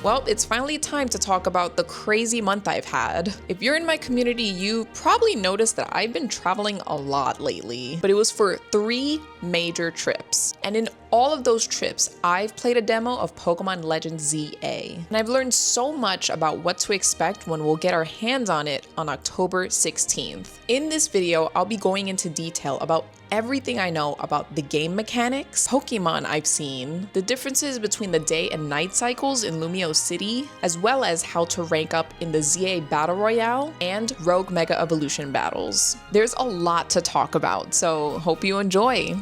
Well, it's finally time to talk about the crazy month I've had. If you're in my community, you probably noticed that I've been traveling a lot lately, but it was for 3 major trips. And in all of those trips, I've played a demo of Pokemon Legends ZA. And I've learned so much about what to expect when we'll get our hands on it on October 16th. In this video, I'll be going into detail about everything I know about the game mechanics, Pokemon I've seen, the differences between the day and night cycles in Lumio City, as well as how to rank up in the ZA Battle Royale and Rogue Mega Evolution battles. There's a lot to talk about, so hope you enjoy.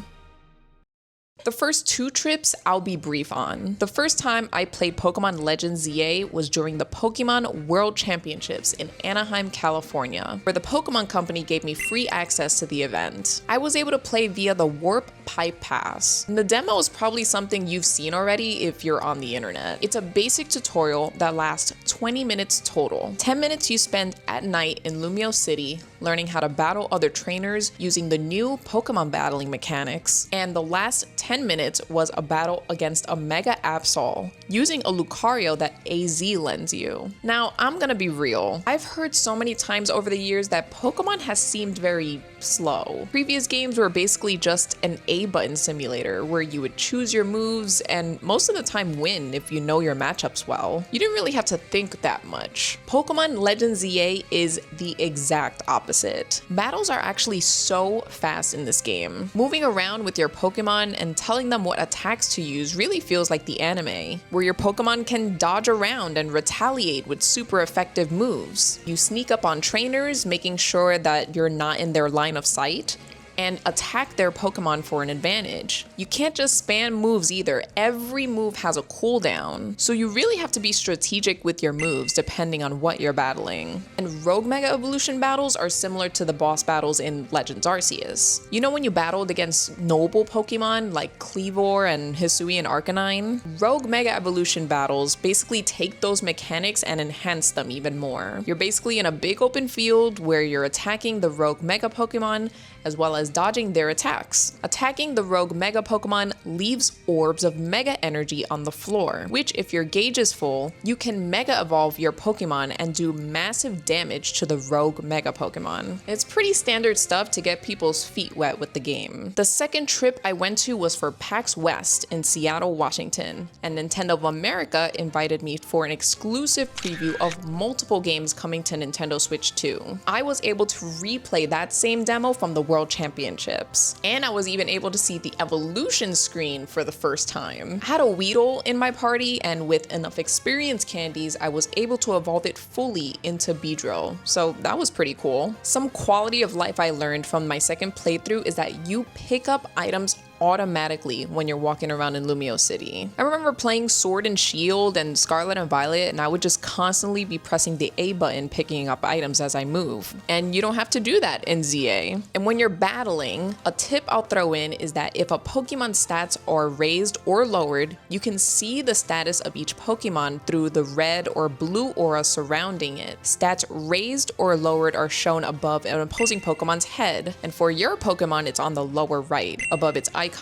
The first 2 trips I'll be brief on. The first time I played Pokemon Legends ZA was during the Pokemon World Championships in Anaheim, California, where the Pokemon Company gave me free access to the event. I was able to play via the Warp Pipe Pass. And the demo is probably something you've seen already if you're on the internet. It's a basic tutorial that lasts 20 minutes total. 10 minutes you spend at night in Lumio City learning how to battle other trainers using the new Pokemon battling mechanics, and the last 10 minutes was a battle against a Mega Absol using a Lucario that AZ lends you. Now, I'm gonna be real. I've heard so many times over the years that Pokemon has seemed very slow. Previous games were basically just an A-button simulator where you would choose your moves and most of the time win if you know your matchups well. You didn't really have to think that much. Pokemon Legends ZA is the exact opposite. Battles are actually so fast in this game. Moving around with your Pokemon and telling them what attacks to use really feels like the anime, where your Pokemon can dodge around and retaliate with super effective moves. You sneak up on trainers, making sure that you're not in their line of sight, and attack their Pokemon for an advantage. You can't just spam moves either. Every move has a cooldown, so you really have to be strategic with your moves depending on what you're battling. And Rogue Mega Evolution battles are similar to the boss battles in Legends Arceus. You know when you battled against noble Pokemon like Kleavor and Hisui and Arcanine? Rogue Mega Evolution battles basically take those mechanics and enhance them even more. You're basically in a big open field where you're attacking the Rogue Mega Pokemon as well as dodging their attacks. Attacking the Rogue Mega Pokemon leaves orbs of Mega Energy on the floor, which if your gauge is full, you can Mega Evolve your Pokemon and do massive damage to the Rogue Mega Pokemon. It's pretty standard stuff to get people's feet wet with the game. The second trip I went to was for PAX West in Seattle, Washington, and Nintendo of America invited me for an exclusive preview of multiple games coming to Nintendo Switch 2. I was able to replay that same demo from the World Championships. And I was even able to see the evolution screen for the first time. I had a Weedle in my party, and with enough experience candies, I was able to evolve it fully into Beedrill. So that was pretty cool. Some quality of life I learned from my second playthrough is that you pick up items automatically when you're walking around in Lumio City. I remember playing Sword and Shield and Scarlet and Violet, and I would just constantly be pressing the A button picking up items as I move. And you don't have to do that in ZA. And when you're battling, a tip I'll throw in is that if a Pokemon's stats are raised or lowered, you can see the status of each Pokemon through the red or blue aura surrounding it. Stats raised or lowered are shown above an opposing Pokemon's head, and for your Pokemon, it's on the lower right, above its icon.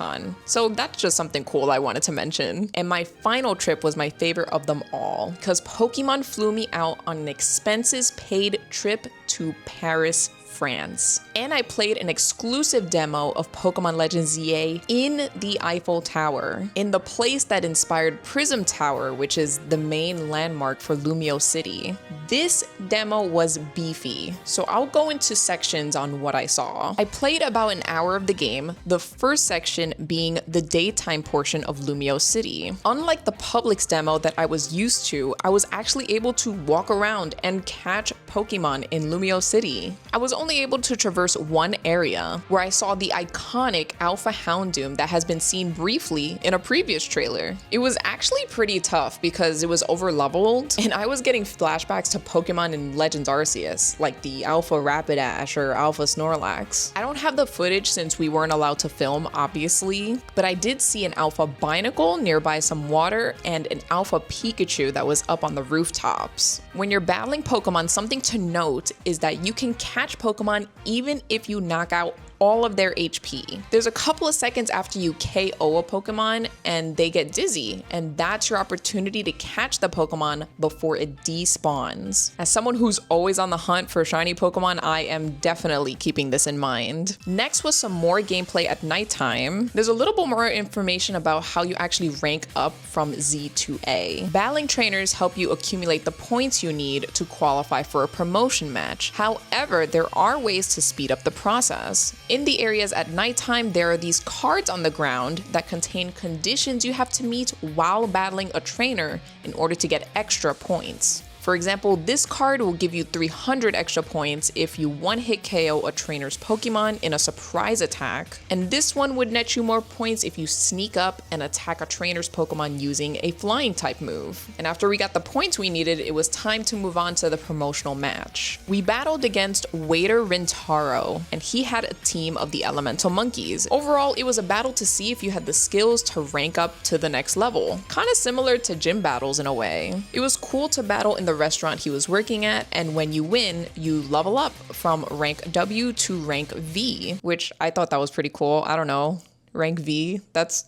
So that's just something cool I wanted to mention. And my final trip was my favorite of them all, because Pokemon flew me out on an expenses paid trip to Paris, France. And I played an exclusive demo of Pokemon Legends ZA in the Eiffel Tower, in the place that inspired Prism Tower, which is the main landmark for Lumio City. This demo was beefy, so I'll go into sections on what I saw. I played about an hour of the game, the first section being the daytime portion of Lumio City. Unlike the Publix demo that I was used to, I was actually able to walk around and catch Pokemon in Lumio City. I was only able to traverse one area where I saw the iconic Alpha Houndoom that has been seen briefly in a previous trailer. It was actually pretty tough because it was over-leveled, and I was getting flashbacks to Pokemon in Legends Arceus, like the Alpha Rapidash or Alpha Snorlax. I don't have the footage since we weren't allowed to film, obviously, but I did see an Alpha Binacle nearby some water and an Alpha Pikachu that was up on the rooftops. When you're battling Pokemon, something to note is that you can catch Pokemon even if you knock out all of their HP. There's a couple of seconds after you KO a Pokemon and they get dizzy, and that's your opportunity to catch the Pokemon before it despawns. As someone who's always on the hunt for shiny Pokemon, I am definitely keeping this in mind. Next was some more gameplay at nighttime. There's a little bit more information about how you actually rank up from Z to A. Battling trainers help you accumulate the points you need to qualify for a promotion match. However, there are ways to speed up the process. In the areas at nighttime, there are these cards on the ground that contain conditions you have to meet while battling a trainer in order to get extra points. For example, this card will give you 300 extra points if you one-hit KO a trainer's Pokemon in a surprise attack, and this one would net you more points if you sneak up and attack a trainer's Pokemon using a flying type move. And after we got the points we needed, it was time to move on to the promotional match. We battled against Waiter Rintaro, and he had a team of the Elemental Monkeys. Overall, it was a battle to see if you had the skills to rank up to the next level. Kind of similar to gym battles in a way. It was cool to battle in the restaurant he was working at, and when you win, you level up from rank W to rank V, which I thought that was pretty cool. I don't know, rank V, that's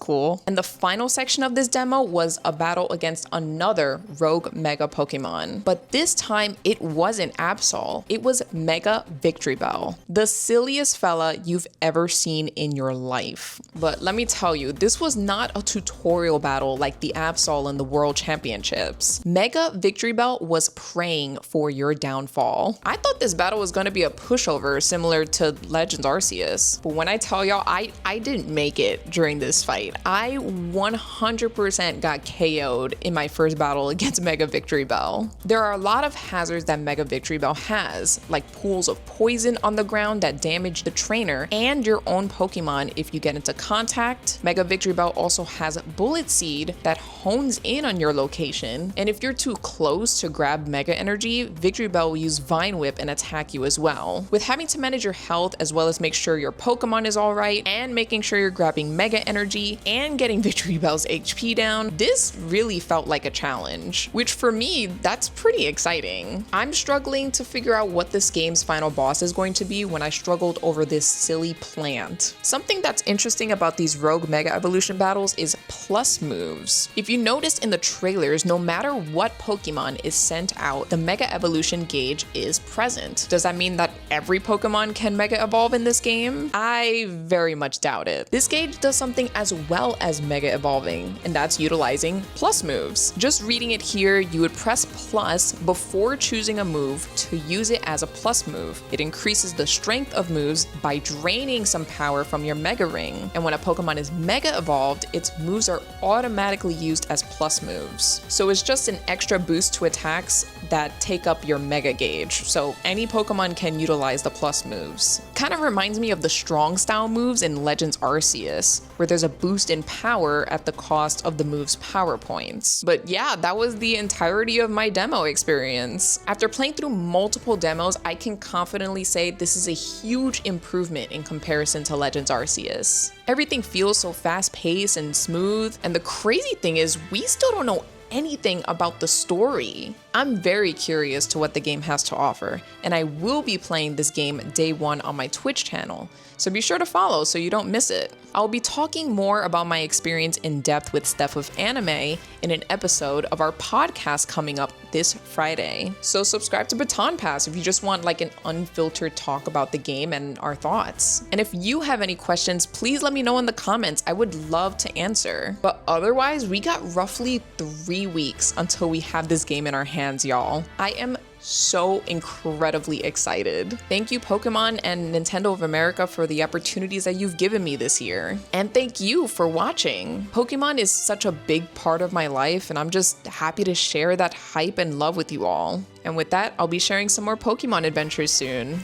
cool. And the final section of this demo was a battle against another rogue Mega Pokemon. But this time, it wasn't Absol. It was Mega Victreebel, the silliest fella you've ever seen in your life. But let me tell you, this was not a tutorial battle like the Absol in the World Championships. Mega Victreebel was praying for your downfall. I thought this battle was gonna be a pushover similar to Legends Arceus. But when I tell y'all, I didn't make it during this fight. I 100% got KO'd in my first battle against Mega Victreebel. There are a lot of hazards that Mega Victreebel has, like pools of poison on the ground that damage the trainer and your own Pokemon if you get into contact. Mega Victreebel also has Bullet Seed that hones in on your location, and if you're too close to grab Mega Energy, Victreebel will use Vine Whip and attack you as well. With having to manage your health as well as make sure your Pokemon is alright and making sure you're grabbing Mega Energy and getting Victreebel's HP down, this really felt like a challenge, which for me, that's pretty exciting. I'm struggling to figure out what this game's final boss is going to be when I struggled over this silly plant. Something that's interesting about these rogue Mega Evolution battles is plus moves. If you noticed in the trailers, no matter what Pokemon is sent out, the Mega Evolution gauge is present. Does that mean that every Pokemon can Mega Evolve in this game? I very much doubt it. This gauge does something as well as Mega Evolving, and that's utilizing plus moves. Just reading it here, you would press plus before choosing a move to use it as a plus move. It increases the strength of moves by draining some power from your Mega Ring, and when a Pokemon is Mega Evolved, its moves are automatically used as plus moves. So it's just an extra boost to attacks that take up your Mega gauge, so any Pokemon can utilize the plus moves. Kind of reminds me of the strong style moves in Legends Arceus, where there's a boost in power at the cost of the move's power points. But yeah, that was the entirety of my demo experience. After playing through multiple demos, I can confidently say this is a huge improvement in comparison to Legends Arceus. Everything feels so fast-paced and smooth, and the crazy thing is we still don't know anything about the story. I'm very curious to what the game has to offer, and I will be playing this game day one on my Twitch channel, so be sure to follow so you don't miss it. I'll be talking more about my experience in depth with Steph with Anime in an episode of our podcast coming up this Friday. So subscribe to Baton Pass if you just want like an unfiltered talk about the game and our thoughts. And if you have any questions, please let me know in the comments. I would love to answer. But otherwise, we got roughly 3 weeks until we have this game in our hands, y'all. I am so incredibly excited. Thank you, Pokemon and Nintendo of America, for the opportunities that you've given me this year. And thank you for watching. Pokemon is such a big part of my life, and I'm just happy to share that hype and love with you all. And with that, I'll be sharing some more Pokemon adventures soon.